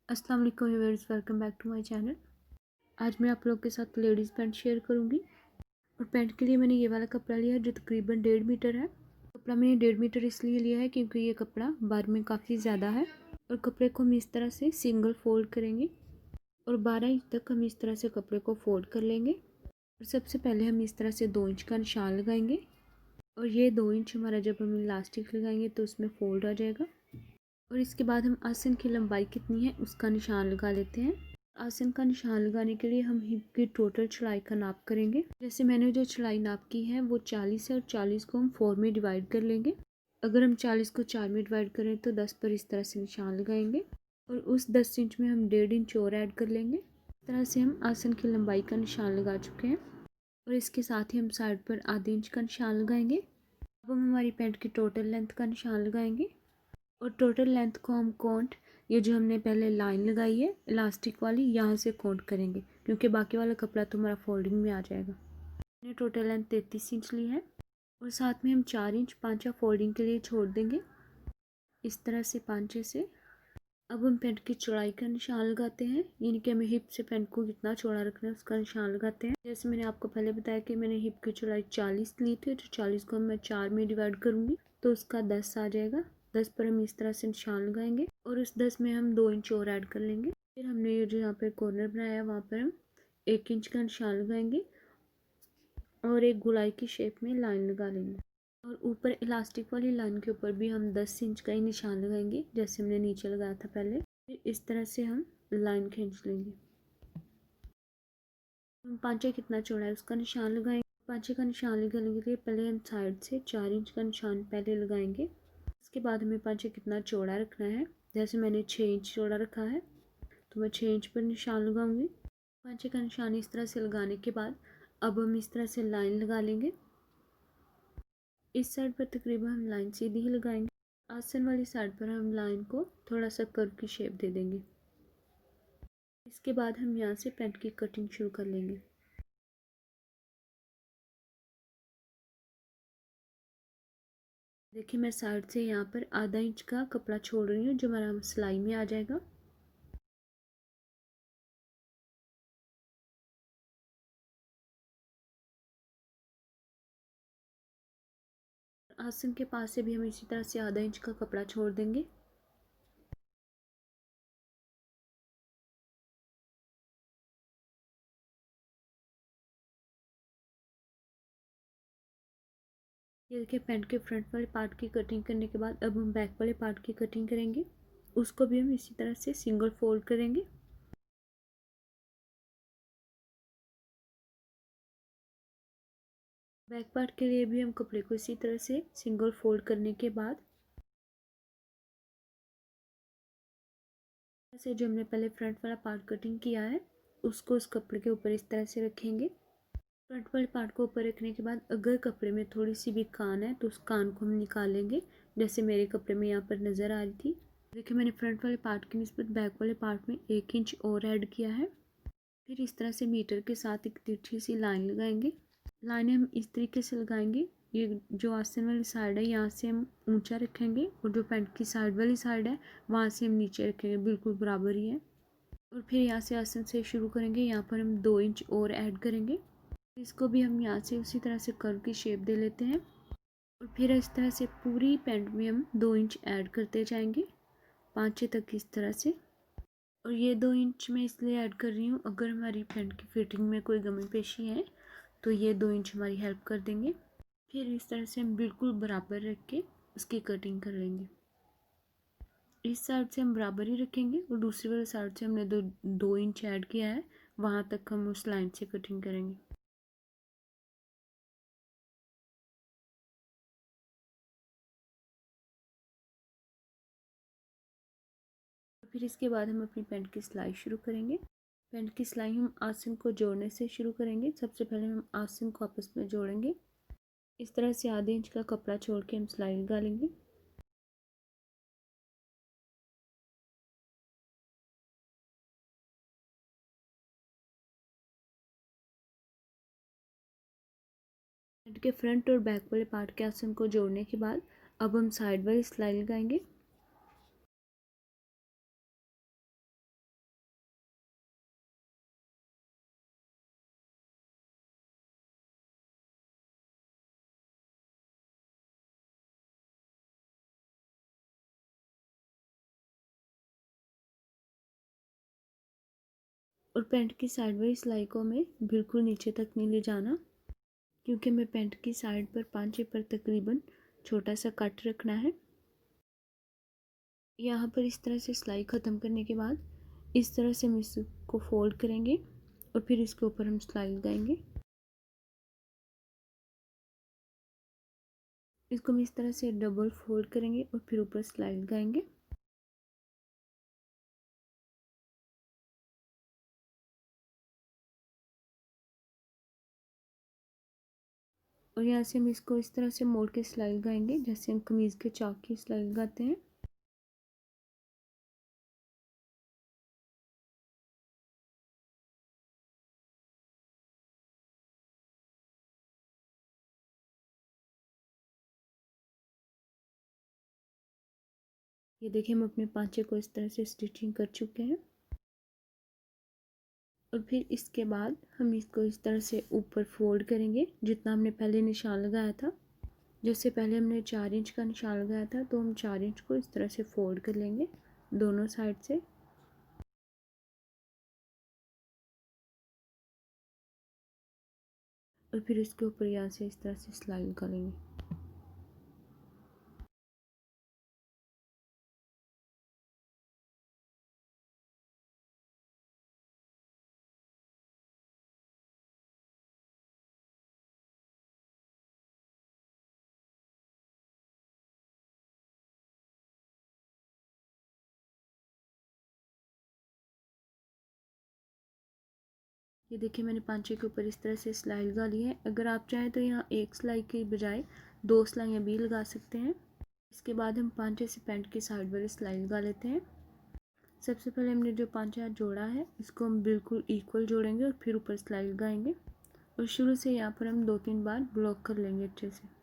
अस्सलाम वालेकुम viewers, welcome back to my channel. आज मैं आप लोगों के साथ लेडीज़ पैंट शेयर करूंगी। और पैंट के लिए मैंने ये वाला कपड़ा लिया है जो तकरीबन 1.5 मीटर है। कपड़ा मैंने 1.5 मीटर इसलिए लिया है क्योंकि ये कपड़ा बार में काफ़ी ज़्यादा है। और कपड़े को हम इस तरह से सिंगल फोल्ड करेंगे और 12 इंच तक हम इस तरह से कपड़े को फोल्ड कर लेंगे। और सबसे पहले हम इस तरह से 2 इंच का निशान लगाएंगे और ये 2 इंच हमारा जब हम इलास्टिक लगाएंगे तो उसमें फोल्ड आ जाएगा। और इसके बाद हम आसन की लंबाई कितनी है उसका निशान लगा लेते हैं। आसन का निशान लगाने के लिए हम हिप की टोटल चौड़ाई का नाप करेंगे। जैसे मैंने जो चौड़ाई नाप की है वो 40 है और 40 को हम 4 में डिवाइड कर लेंगे। अगर हम 40 को 4 में डिवाइड करें तो 10 पर इस तरह से निशान लगाएंगे और उस 10 इंच में हम 1.5 इंच और ऐड कर लेंगे। इस तरह से हम आसन की लंबाई का निशान लगा चुके हैं और इसके साथ ही हम साइड पर आधे इंच का निशान लगाएंगे। अब हम हमारी पैंट की टोटल लेंथ का निशान लगाएंगे और टोटल लेंथ को हम काउंट, ये जो हमने पहले लाइन लगाई है इलास्टिक वाली, यहाँ से काउंट करेंगे क्योंकि बाकी वाला कपड़ा तो हमारा फोल्डिंग में आ जाएगा। हमने टोटल लेंथ 33 इंच ली है और साथ में हम 4 इंच पांचा फोल्डिंग के लिए छोड़ देंगे इस तरह से पांचे से। अब हम पैंट की चौड़ाई का निशान लगाते हैं, यानी कि हमें हिप से पैंट को कितना चौड़ा रखना है उसका निशान लगाते हैं। जैसे मैंने आपको पहले बताया कि मैंने हिप की चौड़ाई 40 ली थी, तो 40 को मैं 4 में डिवाइड करूँगी तो उसका 10 आ जाएगा। 10 पर हम इस तरह से निशान लगाएंगे और उस 10 में हम 2 इंच और ऐड कर लेंगे। फिर हमने ये जो यहाँ पर कॉर्नर बनाया है वहाँ पर हम 1 इंच का निशान लगाएंगे और एक गोलाई की शेप में लाइन लगा लेंगे। और ऊपर इलास्टिक वाली लाइन के ऊपर भी हम 10 इंच का ही निशान लगाएंगे जैसे हमने नीचे लगाया था पहले। फिर इस तरह से हम लाइन खींच लेंगे। हम पांचे कितना चौड़ा है उसका निशान लगाएंगे। पांचे का निशान लगाने के लिए पहले हम साइड से 4 इंच का निशान पहले लगाएंगे। इसके बाद हमें पांचे कितना चौड़ा रखना है, जैसे मैंने 6 इंच चौड़ा रखा है तो मैं 6 इंच पर निशान लगाऊंगी। पांचे का निशान इस तरह से लगाने के बाद अब हम इस तरह से लाइन लगा लेंगे। इस साइड पर तकरीबन हम लाइन सीधी ही लगाएंगे। आसन वाली साइड पर हम लाइन को थोड़ा सा कर्व की शेप दे देंगे। इसके बाद हम यहाँ से पैंट की कटिंग शुरू कर लेंगे। देखिए मैं साइड से यहाँ पर आधा इंच का कपड़ा छोड़ रही हूँ जो हमारा सिलाई में आ जाएगा। आसन के पास से भी हम इसी तरह से आधा इंच का कपड़ा छोड़ देंगे। ये देखिए पैंट के फ्रंट वाले पार्ट की कटिंग करने के बाद अब हम बैक वाले पार्ट की कटिंग करेंगे। उसको भी हम इसी तरह से सिंगल फोल्ड करेंगे। बैक पार्ट के लिए भी हम कपड़े को इसी तरह से सिंगल फोल्ड करने के बाद से जो हमने पहले फ्रंट वाला पार्ट कटिंग किया है उसको उस कपड़े के ऊपर इस तरह से रखेंगे। फ्रंट वाले पार्ट को ऊपर रखने के बाद अगर कपड़े में थोड़ी सी भी कान है तो उस कान को हम निकाल लेंगे, जैसे मेरे कपड़े में यहाँ पर नज़र आ रही थी। देखिए मैंने फ्रंट वाले पार्ट की निस्बत बैक वाले पार्ट में 1 इंच और ऐड किया है। फिर इस तरह से मीटर के साथ एक तिरछी सी लाइन लगाएंगे। लाइनें हम इस तरीके से लगाएंगे, ये जो आसन वाली साइड है यहाँ से हम ऊंचा रखेंगे और जो पैंट की साइड वाली साइड है वहाँ से हम नीचे रखेंगे, बिल्कुल बराबर ही है। और फिर यहाँ से आसन से शुरू करेंगे, यहाँ पर हम 2 इंच और ऐड करेंगे। इसको भी हम यहाँ से उसी तरह से कर्व की शेप दे लेते हैं और फिर इस तरह से पूरी पैंट में हम 2 इंच ऐड करते जाएंगे पाँचे तक इस तरह से। और ये 2 इंच मैं इसलिए ऐड कर रही हूँ, अगर हमारी पैंट की फिटिंग में कोई कमी पेशी है तो ये 2 इंच हमारी हेल्प कर देंगे। फिर इस तरह से हम बिल्कुल बराबर रख के उसकी कटिंग कर लेंगे। इस साइड से हम बराबर ही रखेंगे और दूसरी वाली साइड से हमने 2 इंच ऐड किया है वहाँ तक हम उस लाइन से कटिंग करेंगे। फिर इसके बाद हम अपनी पैंट की सिलाई शुरू करेंगे। पैंट की सिलाई हम आसन को जोड़ने से शुरू करेंगे। सबसे पहले हम आसन को आपस में जोड़ेंगे। इस तरह से आधे इंच का कपड़ा छोड़ के हम सिलाई लगा लेंगे। पैंट के फ्रंट और बैक वाले पार्ट के आसन को जोड़ने के बाद अब हम साइड वाली सिलाई लगाएंगे। और पैंट की साइड वाली सिलाई को हमें बिल्कुल नीचे तक नहीं ले जाना, क्योंकि हमें पैंट की साइड पर पांचे पर तकरीबन छोटा सा कट रखना है। यहाँ पर इस तरह से सिलाई ख़त्म करने के बाद इस तरह से हम इसको फोल्ड करेंगे और फिर इसके ऊपर हम सिलाई लगाएंगे। इसको हम इस तरह से डबल फोल्ड करेंगे और फिर ऊपर सिलाई लगाएंगे। और यहाँ से हम इसको इस तरह से मोड़ के सिलाई लगाएंगे जैसे हम कमीज़ के चाक की सिलाई लगाते हैं। ये देखिए हम अपने पांचे को इस तरह से स्टिचिंग कर चुके हैं। और फिर इसके बाद हम इसको इस तरह से ऊपर फोल्ड करेंगे जितना हमने पहले निशान लगाया था। जैसे पहले हमने 4 इंच का निशान लगाया था, तो हम 4 इंच को इस तरह से फोल्ड कर लेंगे दोनों साइड से। और फिर इसके ऊपर यहाँ से इस तरह से सिलाई लगा लेंगे। ये देखिए मैंने पांचे के ऊपर इस तरह से सिलाई लगा ली है। अगर आप चाहें तो यहाँ एक सिलाई के बजाय 2 सिलाइयाँ भी लगा सकते हैं। इसके बाद हम पांचे से पैंट की साइड वाली सिलाई लगा लेते हैं। सबसे पहले हमने जो पांचा जोड़ा है इसको हम बिल्कुल इक्वल जोड़ेंगे और फिर ऊपर सिलाई लगाएंगे। और शुरू से यहाँ पर हम 2-3 बार ब्लॉक कर लेंगे अच्छे से।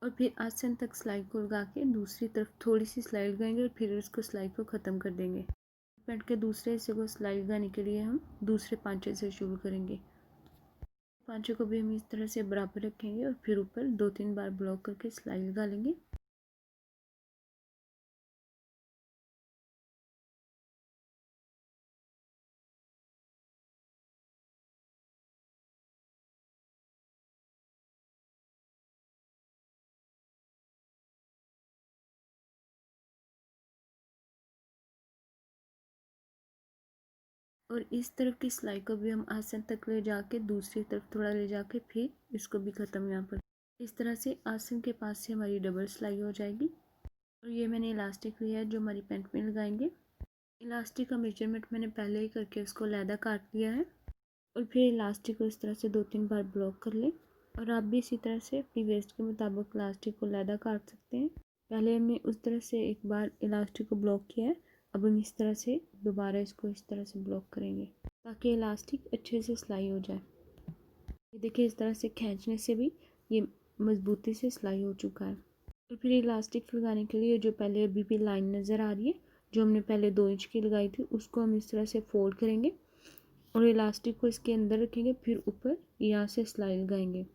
और फिर आसन तक सिलाई को लगा के दूसरी तरफ थोड़ी सी सिलाई लगाएंगे और फिर उसको सिलाई को ख़त्म कर देंगे। पैंट के दूसरे हिस्से को सिलाई लगाने के लिए हम दूसरे पांचे से शुरू करेंगे। पांचे को भी हम इस तरह से बराबर रखेंगे और फिर ऊपर 2-3 बार ब्लॉक करके सिलाई लगा लेंगे। और इस तरफ की सिलाई को भी हम आसन तक ले जाके दूसरी तरफ थोड़ा ले जाके फिर इसको भी ख़त्म यहाँ पर। इस तरह से आसन के पास से हमारी डबल सिलाई हो जाएगी। और ये मैंने इलास्टिक लिया है जो हमारी पैंट में लगाएंगे। इलास्टिक का मेजरमेंट मैंने पहले ही करके उसको लैदा काट लिया है। और फिर इलास्टिक को इस तरह से 2-3 बार ब्लॉक कर लें। और आप भी इसी तरह से अपनी वेस्ट के मुताबिक इलास्टिक को लैदा काट सकते हैं। पहले हमने उस तरह से एक बार इलास्टिक को ब्लॉक किया है, अब हम इस तरह से दोबारा इसको इस तरह से ब्लॉक करेंगे ताकि इलास्टिक अच्छे से सिलाई हो जाए। ये देखिए इस तरह से खींचने से भी ये मजबूती से सिलाई हो चुका है। और फिर इलास्टिक लगाने के लिए जो पहले अभी भी लाइन नज़र आ रही है जो हमने पहले 2 इंच की लगाई थी उसको हम इस तरह से फोल्ड करेंगे और इलास्टिक को इसके अंदर रखेंगे, फिर ऊपर यहाँ से सिलाई लगाएंगे।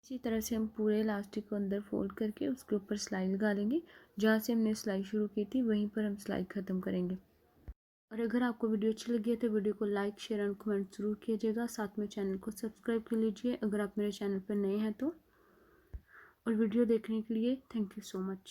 इसी तरह से हम पूरे इलास्टिक को अंदर फोल्ड करके उसके ऊपर सिलाई लगा लेंगे। जहाँ से हमने सिलाई शुरू की थी वहीं पर हम सिलाई ख़त्म करेंगे। और अगर आपको वीडियो अच्छी लगी है तो वीडियो को लाइक शेयर एंड कमेंट ज़रूर कीजिएगा। साथ में चैनल को सब्सक्राइब कर लीजिए अगर आप मेरे चैनल पर नए हैं तो। और वीडियो देखने के लिए थैंक यू सो मच।